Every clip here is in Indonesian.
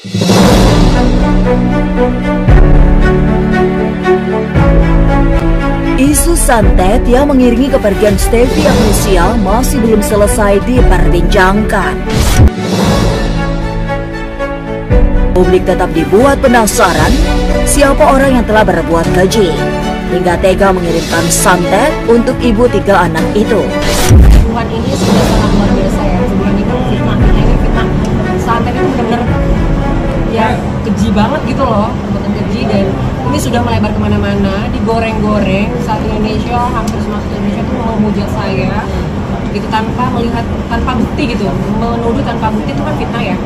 Isu santet yang mengiringi kepergian Stevie Agnesia masih belum selesai diperbincangkan. Publik tetap dibuat penasaran siapa orang yang telah berbuat keji hingga tega mengirimkan santet untuk ibu 3 anak itu. Tuhan ini sudah sangat luar biasa ya. Sebulan ini fitnah santet itu benar-benar ya keji banget gitu loh, betul keji, dan ini sudah melebar kemana-mana, digoreng-goreng. Saat Indonesia, hampir semua Indonesia itu menghujat saya gitu tanpa melihat, tanpa bukti gitu, menuduh tanpa bukti itu kan fitnah ya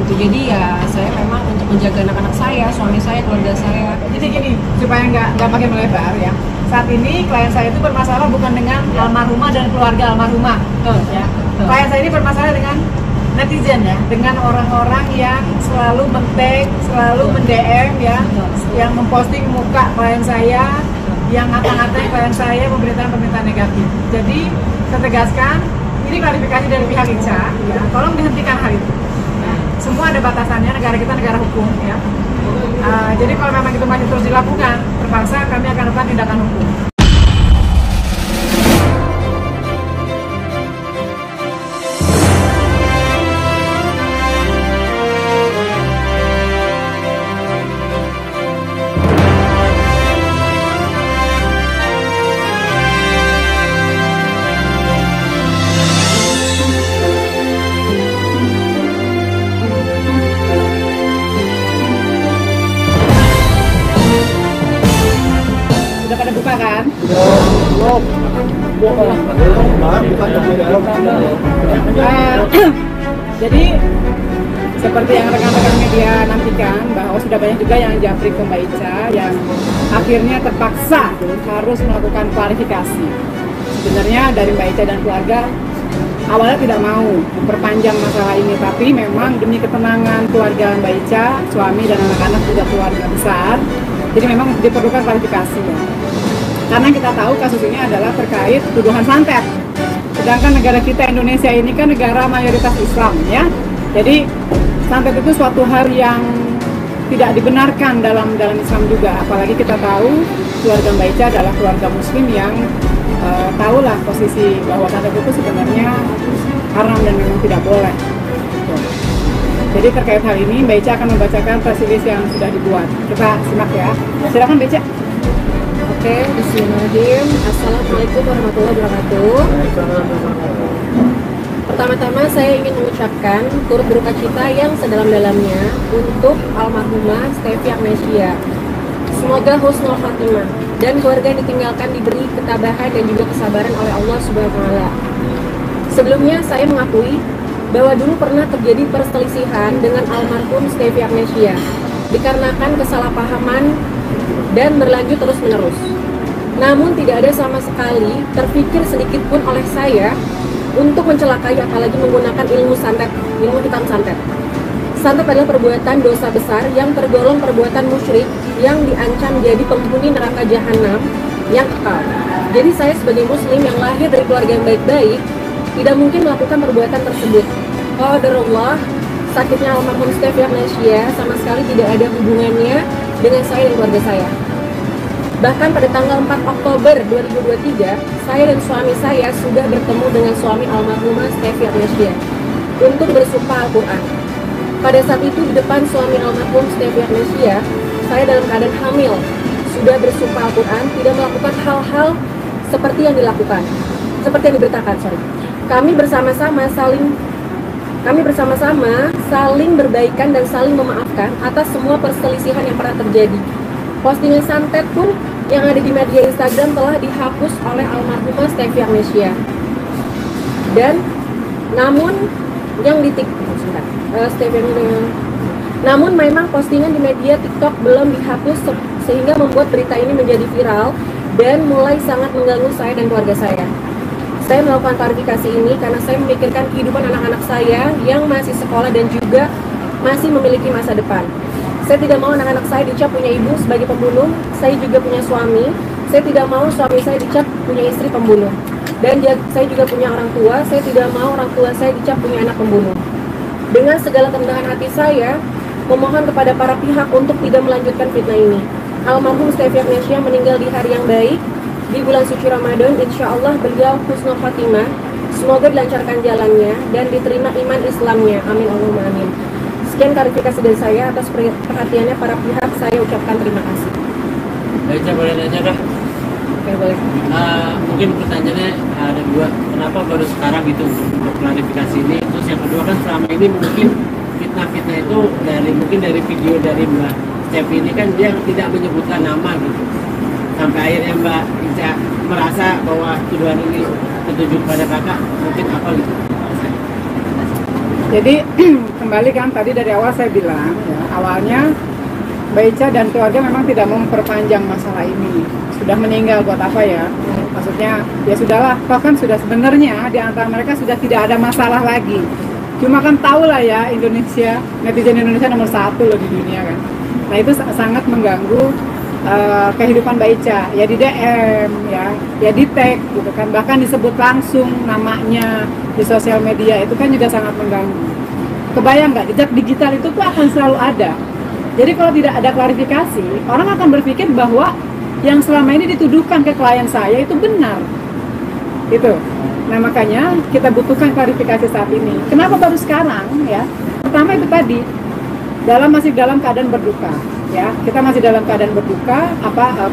gitu. Jadi ya saya memang untuk menjaga anak-anak saya, suami saya, keluarga saya. Jadi gini, supaya nggak makin melebar ya, saat ini klien saya itu bermasalah bukan dengan almarhumah dan keluarga almarhumah, ya. Klien saya ini bermasalah dengan netizen ya, dengan orang-orang yang selalu men-tag, selalu men-DM ya, yang memposting muka klien saya, yang ngata-ngatain klien saya, pemberitaan-pemberitaan negatif. Jadi saya tegaskan, ini klarifikasi dari pihak ICA, ya, tolong dihentikan hal itu. Ya. Semua ada batasannya, negara kita negara hukum ya. Jadi kalau memang itu masih terus dilakukan, terpaksa kami akan lakukan tindakan hukum. Udah pada buka kan? Jadi seperti yang rekan-rekan media nantikan, bahwa sudah banyak juga yang japri ke Mbak Ica yang akhirnya terpaksa harus melakukan klarifikasi. Sebenarnya dari Mbak Ica dan keluarga awalnya tidak mau memperpanjang masalah ini, tapi memang demi ketenangan keluarga Mbak Ica, suami dan anak-anak juga keluarga besar, jadi memang diperlukan klarifikasi ya. Karena kita tahu kasus ini adalah terkait tuduhan santet. Sedangkan negara kita Indonesia ini kan negara mayoritas Islam ya. Jadi santet itu suatu hal yang tidak dibenarkan dalam Islam juga. Apalagi kita tahu keluarga Mbak Ica adalah keluarga Muslim yang tahulah posisi bahwa santet itu sebenarnya haram dan memang tidak boleh. Jadi terkait hal ini Mbak Ica akan membacakan press release yang sudah dibuat. Kita simak ya. Silakan Mbak Ica. Oke, bismillahirrahmanirrahim. Assalamualaikum warahmatullahi wabarakatuh. Pertama-tama saya ingin mengucapkan turut berduka cita yang sedalam-dalamnya untuk almarhumah Stevie Agnesia. Semoga husnul khatimah dan keluarga yang ditinggalkan diberi ketabahan dan juga kesabaran oleh Allah Subhanahu wa taala. Sebelumnya saya mengakui bahwa dulu pernah terjadi perselisihan dengan almarhum Stevie Agnesia dikarenakan kesalahpahaman dan berlanjut terus-menerus. Namun tidak ada sama sekali terpikir sedikit pun oleh saya untuk mencelakai, apalagi menggunakan ilmu santet, ilmu hitam santet. Santet adalah perbuatan dosa besar yang tergolong perbuatan musyrik yang diancam jadi penghuni neraka jahanam yang kekal. Jadi saya sebagai muslim yang lahir dari keluarga yang baik-baik tidak mungkin melakukan perbuatan tersebut. Qadarullah, sakitnya almarhum Stevie Agnesia sama sekali tidak ada hubungannya dengan saya dan keluarga saya. Bahkan pada tanggal 4 Oktober 2023, saya dan suami saya sudah bertemu dengan suami almarhumah Stevie Agnesia untuk bersumpah Al-Quran. Pada saat itu di depan suami almarhum Stevie Agnesia, saya dalam keadaan hamil, sudah bersumpah Al-Quran tidak melakukan hal-hal seperti yang dilakukan, seperti yang diberitakan. Kami bersama-sama saling berbaikan dan saling memaafkan atas semua perselisihan yang pernah terjadi. Postingan santet pun yang ada di media Instagram telah dihapus oleh almarhumah Stevie Agnesia. Dan namun yang di namun memang postingan di media TikTok belum dihapus sehingga membuat berita ini menjadi viral dan mulai sangat mengganggu saya dan keluarga saya. Saya melakukan klarifikasi ini karena saya memikirkan kehidupan anak-anak saya yang masih sekolah dan juga masih memiliki masa depan. Saya tidak mau anak-anak saya dicap punya ibu sebagai pembunuh. Saya juga punya suami. Saya tidak mau suami saya dicap punya istri pembunuh. Dan saya juga punya orang tua. Saya tidak mau orang tua saya dicap punya anak pembunuh. Dengan segala kerendahan hati saya Memohon kepada para pihak untuk tidak melanjutkan fitnah ini. Almarhum Stefi Agnesia meninggal di hari yang baik, di bulan suci Ramadan. Insya Allah beliau husnul khatimah. Semoga dilancarkan jalannya dan diterima iman Islamnya. Amin Allahumma amin. Sekian klarifikasi dari saya. Atas perhatiannya para pihak, saya ucapkan terima kasih. Baca boleh nanya kah? Oke, boleh. Mungkin pertanyaannya ada dua. Kenapa baru sekarang gitu untuk klarifikasi ini? Terus yang kedua kan selama ini mungkin fitnah-fitnah itu mungkin dari video dari Mbak Stefi ini kan dia tidak menyebutkan nama gitu. Sampai akhirnya Mbak Ica merasa bahwa tuduhan ini tertuju pada kakak, mungkin apa gitu? Jadi kembali kan tadi dari awal saya bilang ya, awalnya Mbak Ica dan keluarga memang tidak mau memperpanjang masalah ini. Sudah meninggal buat apa ya? Maksudnya ya sudahlah, toh kan sudah sebenarnya di antara mereka sudah tidak ada masalah lagi. Cuma kan tahu lah ya, Indonesia, netizen Indonesia nomor 1 loh di dunia kan. Nah itu sangat mengganggu kehidupan Mbak Ica. Ya di DM, ya di tag gitu kan. Bahkan disebut langsung namanya di sosial media, itu kan juga sangat mengganggu. Kebayang nggak, jejak digital itu tuh akan selalu ada. Jadi kalau tidak ada klarifikasi, orang akan berpikir bahwa yang selama ini dituduhkan ke klien saya itu benar. Gitu. Nah makanya kita butuhkan klarifikasi saat ini. Kenapa baru sekarang ya? Pertama itu tadi, masih dalam keadaan berduka. Ya, kita masih dalam keadaan berduka.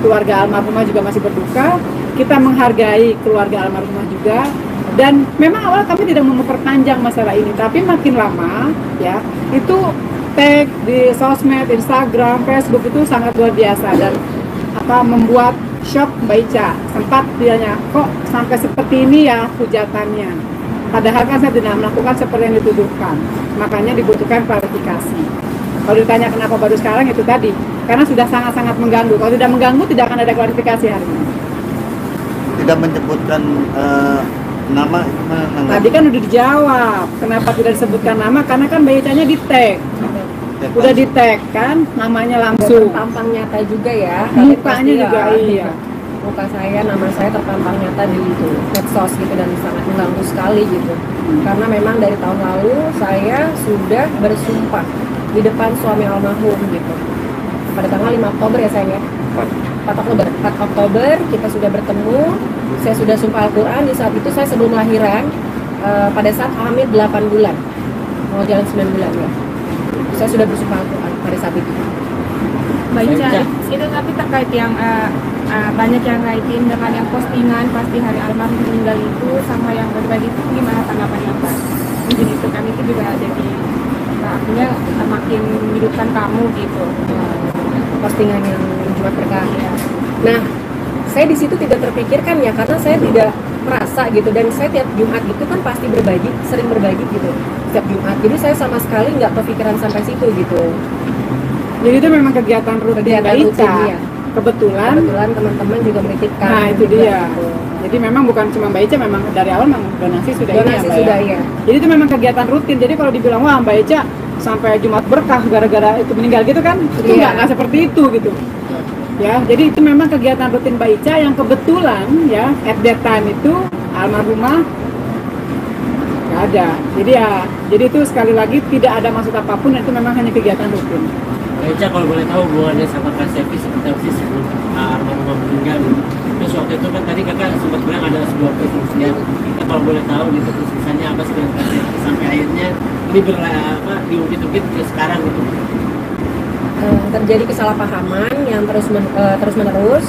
Keluarga almarhumah juga masih berduka. Kita menghargai keluarga almarhumah juga. Dan memang awal kami tidak mau memperpanjang masalah ini, tapi makin lama ya itu tag di sosmed, Instagram, Facebook itu sangat luar biasa dan membuat shock Mbak Ica. Sempat dianya, kok sampai seperti ini ya hujatannya. Padahal kan saya tidak melakukan seperti yang dituduhkan. Makanya dibutuhkan klarifikasi. Kalau ditanya kenapa baru sekarang, itu tadi karena sudah sangat-sangat mengganggu. Kalau tidak mengganggu tidak akan ada klarifikasi hari ini. Tidak menyebutkan nama tadi kan udah dijawab kenapa tidak disebutkan nama, karena kan Mbak Ica-nya di tag. Udah di tag kan namanya langsung, Tampang nyata juga ya, mukanya juga iya. Muka saya, nama saya terpampang nyata di itu medsos gitu, dan sangat mengganggu sekali gitu. Karena memang dari tahun lalu saya sudah bersumpah di depan suami almarhum gitu. Pada tanggal 5 Oktober ya sayang ya. 4 Oktober kita sudah bertemu. Saya sudah sumpah Al-Quran. Di saat itu saya sebelum lahiran, pada saat hamil 8 bulan, mau jalan 9 bulan ya, saya sudah bersumpah Al-Quran pada saat itu. Mbak Ica, itu tapi terkait yang banyak yang ngaitin dengan yang postingan pasti hari almarhum meninggal itu sama yang berbagi itu, gimana tanggapannya Pak? Mungkin itu kan itu juga jadi artinya makin menghidupkan kamu gitu. Postingan yang Jumat Berkah ya. Nah, saya di situ tidak terpikirkan ya, karena saya tidak merasa gitu, dan saya tiap Jumat itu kan pasti berbagi, sering berbagi gitu setiap Jumat. Jadi saya sama sekali nggak kepikiran sampai situ gitu. Jadi itu memang kegiatan rutin Mbak Ica. Ya. Kebetulan teman-teman juga menitipkan. Nah itu juga, dia. gitu. Jadi memang bukan cuma Mbak Ica, memang dari awal memang donasi sudah Donasi ini ya, sudah ya. ya. Jadi itu memang kegiatan rutin. Jadi kalau dibilang wah Mbak Ica sampai Jumat Berkah gara-gara itu meninggal gitu kan, itu nggak seperti itu gitu. Ya, jadi itu memang kegiatan rutin Mbak Ica yang kebetulan ya at that time itu almarhumah nggak ada. Jadi itu sekali lagi tidak ada maksud apapun, itu memang hanya kegiatan rutin. Ica, kalau boleh tahu hubungannya sama Kak Stefi seperti apa sih sebelum almarhumah meninggal? Terus waktu itu kan tadi kakak sempat bilang ada sebuah perselisihan. Kita kalau boleh tahu gitu perselisihannya apa sih dengan Kak Stefi sampai akhirnya ini diungkit-ungkit ke sekarang gitu. Terjadi kesalahpahaman yang terus menerus.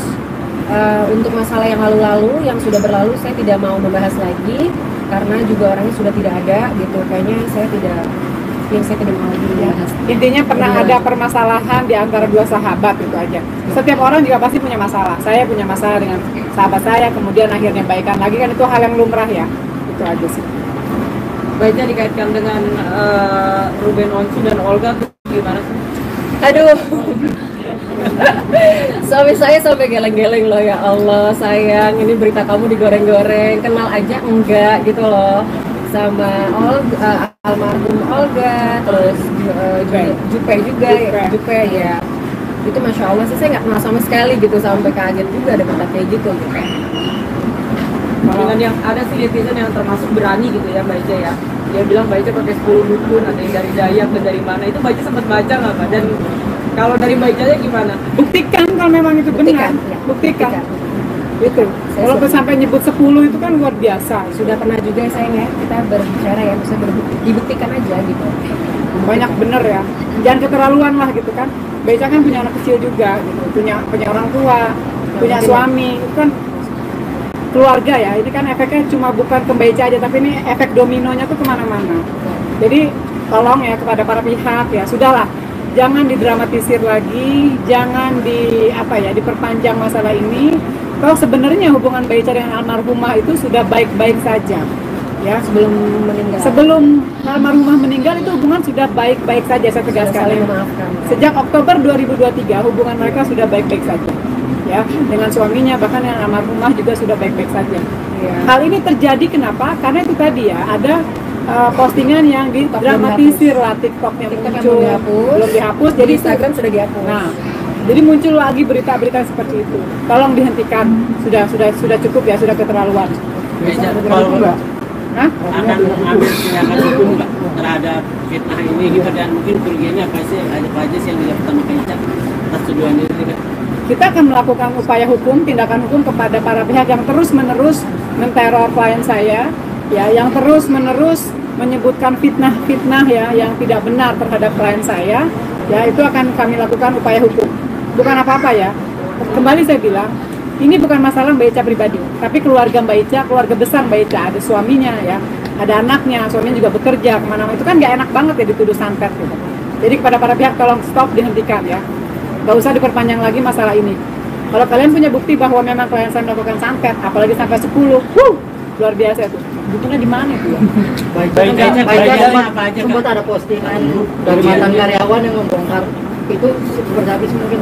Untuk masalah yang lalu-lalu, yang sudah berlalu, saya tidak mau membahas lagi karena juga orangnya sudah tidak ada gitu. Kayaknya saya tidak mau lagi membahas. Intinya pernah ada permasalahan di antara dua sahabat, itu aja. Setiap orang juga pasti punya masalah. Saya punya masalah dengan sahabat saya, kemudian akhirnya baikan lagi, kan itu hal yang lumrah ya. Itu aja sih. Baiknya dikaitkan dengan Ruben Onsu dan Olga, gimana sih? Aduh, suami saya sampai geleng-geleng loh, ya Allah sayang, ini berita kamu digoreng-goreng, kenal aja enggak gitu loh, sama almarhum Olga, terus Jupe ya, itu Masya Allah sih, saya nggak kenal sama sekali gitu, sampai kaget juga ada berita kayak gitu. Dengan yang ada sih netizen yang termasuk berani gitu ya Mbak Ica ya. Dia bilang Mbak Ica pakai 10 dukun, ada yang dari Dayak dan dari mana. Itu Mbak Ica sempat baca nggak Mbak? Dan kalau dari Mbak Ica gimana? Buktikan kalau memang itu benar. Buktikan. Itu. Kalau sampai nyebut 10 itu kan luar biasa. Sudah pernah juga saya ya, kita berbicara ya, bisa dibuktikan aja gitu. Banyak bener ya. Jangan keterlaluan lah gitu kan. Beca kan punya anak kecil juga gitu. Punya orang tua, punya suami. Itu kan keluarga ya. Ini kan efeknya cuma bukan ke Beca aja, tapi ini efek dominonya tuh kemana-mana. Jadi tolong ya kepada para pihak ya, sudahlah. Jangan didramatisir lagi, jangan diperpanjang masalah ini. Kalau sebenarnya hubungan Mbak Ica dengan almarhumah itu sudah baik-baik saja, ya sebelum almarhumah meninggal itu hubungan sudah baik-baik saja, saya tegaskan. Sejak Oktober 2023 hubungan mereka sudah baik-baik saja, ya dengan suaminya, bahkan yang almarhumah juga sudah baik-baik saja. Ya. Hal ini terjadi kenapa? Karena itu tadi ya ada postingan yang didramatisir lah, TikToknya muncul belum dihapus, jadi Instagram sudah dihapus. Nah, jadi muncul lagi berita-berita seperti itu. Tolong dihentikan. Sudah cukup ya, sudah keterlaluan. Kalau akan mengambil tindakan hukum nggak terhadap fitnah ini gitu, dan mungkin kerugiannya apa aja sih yang didapat sama Ica atas tuduhan ini kan? Kita akan melakukan upaya hukum, tindakan hukum kepada para pihak yang terus-menerus menteror klien saya, ya, yang terus-menerus menyebutkan fitnah-fitnah ya yang tidak benar terhadap klien saya, ya itu akan kami lakukan upaya hukum. Bukan apa-apa ya. Kembali saya bilang, ini bukan masalah Mbak Ica pribadi, tapi keluarga Mbak Ica, keluarga besar Mbak Ica, ada suaminya ya, ada anaknya, suaminya juga bekerja kemana-mana. Itu kan nggak enak banget ya dituduh santet gitu. Jadi kepada para pihak tolong stop, dihentikan ya. Nggak usah diperpanjang lagi masalah ini. Kalau kalian punya bukti bahwa memang klien saya melakukan santet, apalagi sampai 10, luar biasa itu. Buktinya di mana itu ya? Baik, sempat ada postingan dari mantan karyawan yang membongkar itu seperti habis mungkin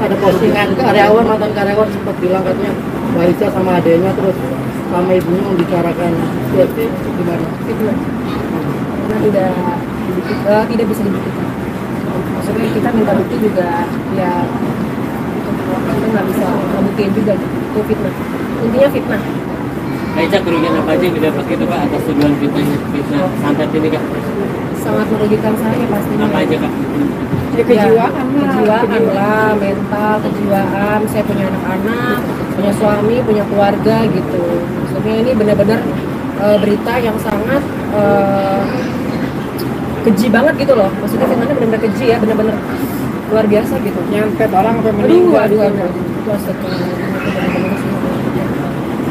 ada postingan karyawan, mantan karyawan sempat bilang katanya Mbak Ica sama adanya terus sama ibunya membicarakan itu gimana? Itu karena tidak bisa dibuktikan. Maksudnya kita minta bukti juga ya kita nggak bisa ngebuktiin juga itu fitnah. Intinya fitnah. Ica, kerugian apa aja yang didapat gitu Kak atas tuduhan fitnah santet ini Kak? Sangat merugikan saya pastinya. Apa aja Kak? Ya, kejiwaan lah, mental, kejiwaan. Saya punya anak-anak, punya suami, punya keluarga gitu. Maksudnya ini benar-benar berita yang sangat keji banget gitu loh. Maksudnya fitnahnya benar-benar keji ya, benar-benar luar biasa gitu. Nyantet orang sampai meninggal.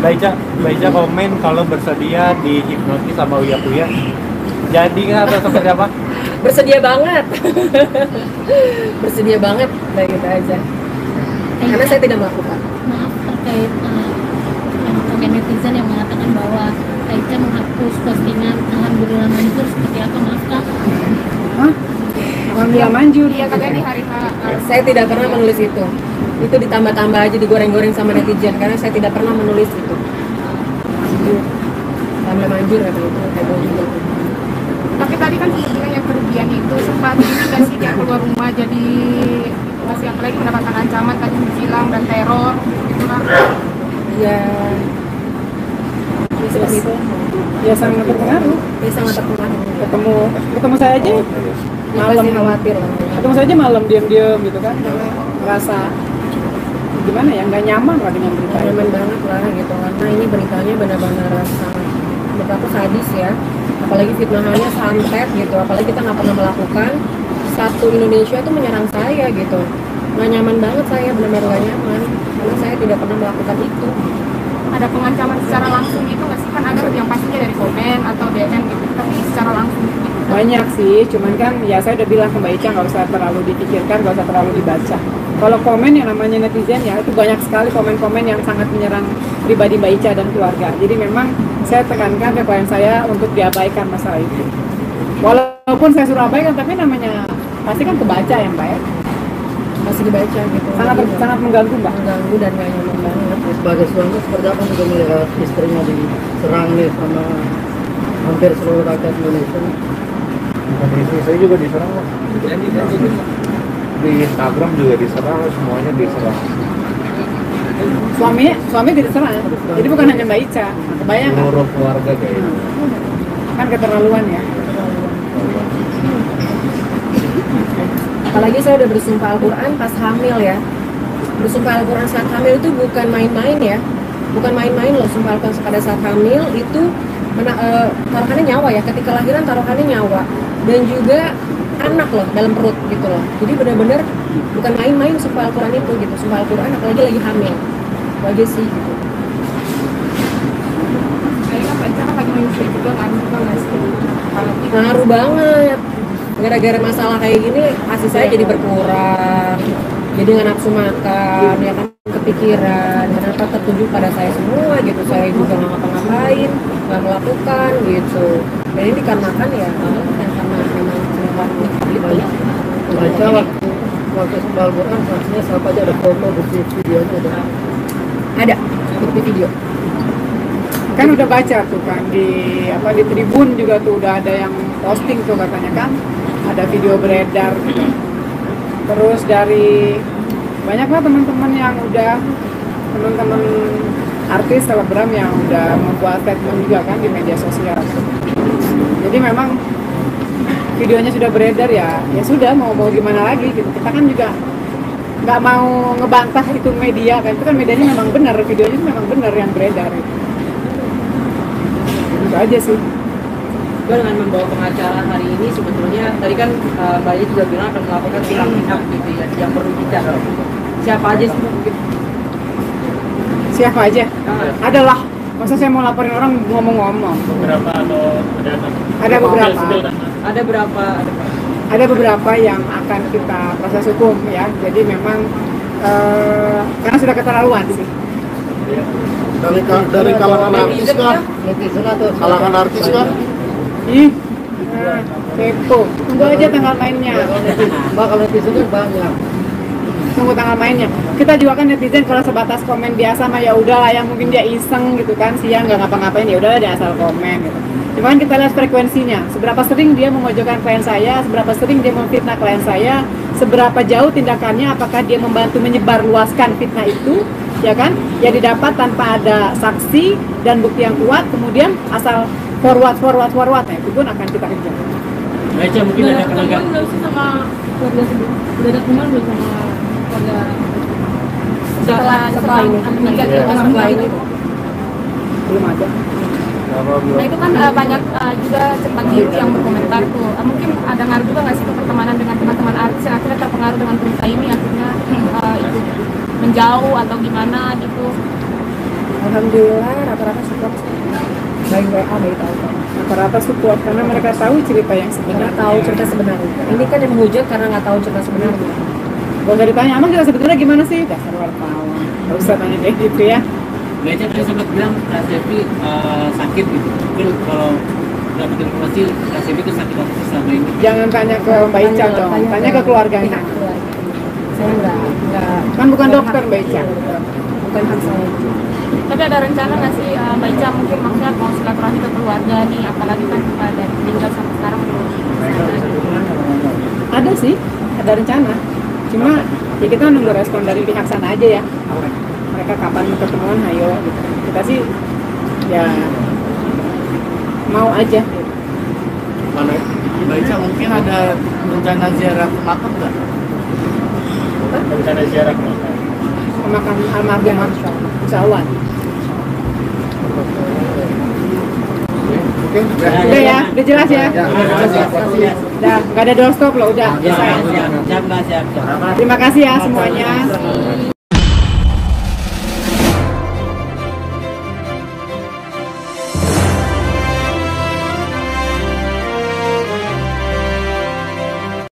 Mbak Ica komen kalau bersedia dihipnotis sama Uya Kuya. Jadi nggak atau seperti apa? Bersedia banget. Bersedia banget, kayak gitu aja. Karena saya tidak melakukan. Maaf terkait netizen yang mengatakan bahwa Ica menghapus postingan Alhamdulillah Manjur, seperti apa, maaf Kak? Hah? Alhamdulillah Manjur. Iya, katanya di hari Saya tidak pernah menulis itu. Itu ditambah-tambah aja, digoreng-goreng sama netizen, karena saya tidak pernah menulis itu. Tambah Manjur kata itu, heboh juga. Tapi tadi kan sebetulnya yang kerugian itu sempat ini nggak sih dia keluar rumah jadi masih apalagi mendapatkan ancaman tadi disilang dan teror gitu kan? Ya, seperti itu. Ya sangat terpengaruh. Ya sangat terpengaruh. Ketemu saya aja malam, khawatir lah. Ketemu saya aja malam diam-diam gitu kan, merasa gimana ya, nggak nyaman lah dengan berita. Nyaman banget lah gitu, karena ini beritanya benar-benar sangat, menurut aku sadis ya. Apalagi fitnahannya santet gitu, apalagi kita nggak pernah melakukan. Satu Indonesia itu menyerang saya gitu, nggak nyaman banget, saya benar-benar nggak nyaman karena saya tidak pernah melakukan itu. Ada pengancaman secara langsung gitu nggak sih? Kan ada yang pastinya dari komen atau DM gitu, tapi secara langsung gitu. Banyak sih, cuman kan ya saya udah bilang ke Mbak Ica nggak usah terlalu dipikirkan, nggak usah terlalu dibaca. Kalau komen yang namanya netizen ya itu banyak sekali komen-komen yang sangat menyerang pribadi Mbak Ica dan keluarga. Jadi memang saya tekankan ke klien saya untuk diabaikan masalah itu. Walaupun saya suruh abaikan, tapi namanya pasti kan kebaca ya Mbak ya. Masih dibaca gitu. Sangat mengganggu Mbak. Mengganggu dan nggak nyaman banget. Sebagai suami seperti apa juga melihat istrinya diserang nih sama hampir seluruh rakyat Indonesia? Istri saya juga diserang loh. Di Instagram juga diserang, semuanya diserang. Suami tidak serang. Jadi bukan hanya Mbak Ica. Kebayang nggak? Seluruh keluarga kayak gitu. Kan keterlaluan ya. Apalagi saya udah bersumpah Al-Quran pas hamil ya. Bersumpah Al-Quran saat hamil itu bukan main-main ya. Bukan main-main loh, sumpah Al-Quran pada saat hamil itu taruhannya nyawa ya. Ketika lahiran taruhannya nyawa. Dan juga anak loh dalam perut gitu loh. Jadi benar-benar bukan main-main sumpah Al-Quran itu gitu. Sumpah Al-Quran apalagi lagi hamil. Itu aja sih gitu. Kayaknya Mbak Ica kan lagi menyusui juga kan, nggak sih? Ngaruh banget. Gara-gara masalah kayak gini ASI saya jadi berkurang, jadi nggak nafsu makan, ya kan, kepikiran, kenapa tertuju pada saya semua gitu. Saya juga nggak ngapa-ngapain, nggak melakukan gitu. Dan ini dikarenakan ya karena memang penyebab gitu. Baca waktu sebal Quran saksinya siapa aja, ada foto, bukti videonya ada. Ada bukti video. Kan udah baca tuh kan di Tribun juga tuh udah ada yang posting tuh katanya kan ada video beredar gitu. Terus dari banyak lah teman-teman artis selebgram yang udah membuat statement juga kan di media sosial. Jadi memang videonya sudah beredar ya sudah mau gimana lagi gitu. Kita kan juga nggak mau ngebantah itu media kan, itu kan medianya memang benar, videonya itu memang benar yang beredar gitu. Itu aja sih. Gue dengan membawa pengacara hari ini sebetulnya tadi kan Mbak Ica juga bilang akan melakukan tindak gitu ya yang perlu kita. Siapa aja sih mungkin? Siapa aja? Adalah. Masa saya mau laporin orang ngomong-ngomong? Beberapa atau Ada beberapa. Ada berapa? Ada beberapa yang akan kita proses hukum ya. Jadi memang karena sudah keterlaluan sih. Dari kalangan artis kah? Netizen atau Kalangan artis kah? Kepo. Tunggu aja tanggal mainnya. Mbak, kalau netizen kan banyak. Tunggu tanggal mainnya. Kita juga kan netizen kalau sebatas komen biasa mah ya udahlah, yang mungkin dia iseng gitu kan, siang nggak ngapa-ngapain ya udahlah dia asal komen gitu. Cuman kita lihat frekuensinya, seberapa sering dia memojokkan klien saya, seberapa sering dia memfitnah klien saya, seberapa jauh tindakannya, apakah dia membantu menyebarluaskan fitnah itu, ya kan? Ya didapat tanpa ada saksi dan bukti yang kuat, kemudian asal forward, nah itu pun akan kita kejar. Baca mungkin ada penegak. Belum sih sama keluarga sendiri. Udah ada teman belum sama keluarga setelah ini menikah setelah ini Belum ada. Nah itu kan banyak juga cepat gitu yang berkomentar tuh. Mungkin ada ngaruh juga nggak sih ke pertemanan dengan teman-teman artis yang akhirnya terpengaruh dengan berita ini, akhirnya itu menjauh atau gimana gitu? Alhamdulillah rata-rata support baik WA baik telepon. Rata-rata support karena mereka tahu cerita yang sebenarnya. Tahu cerita sebenarnya. Ini kan yang menghujat karena nggak tahu cerita sebenarnya. Gak usah ditanya, emang kita sebetulnya gimana sih? Dasar wartawan. Gak usah tanya kayak gitu ya. Baca tadi sempat bilang Kak Sevi sakit gitu. Mungkin kalau dapat informasi Kak Sevi itu sakit apa sih selama ini? Jangan tanya ke Mbak Ica dong, tanya ke keluarganya. Saya nggak Kan bukan dokter Mbak Ica. bukan hak saya. Tapi ada rencana nggak sih Mbak Ica mungkin maksudnya mau silaturahmi ke keluarga nih, apalagi kan dari meninggal sampai sekarang belum. Ada sih, ada rencana. Cuma ya kita nunggu respon dari pihak sana aja ya. Mereka kapan mau ketemuan, ayo gitu. Kita sih ya mau aja. Mana? Mbak Ica mungkin ada rencana ziarah ke makam nggak? Rencana ziarah ke makam. Makam almarhum Insya Allah. Udah ya, udah jelas ya. Udah, nggak ada doorstop loh, udah. Siap, siap. Terima kasih ya semuanya.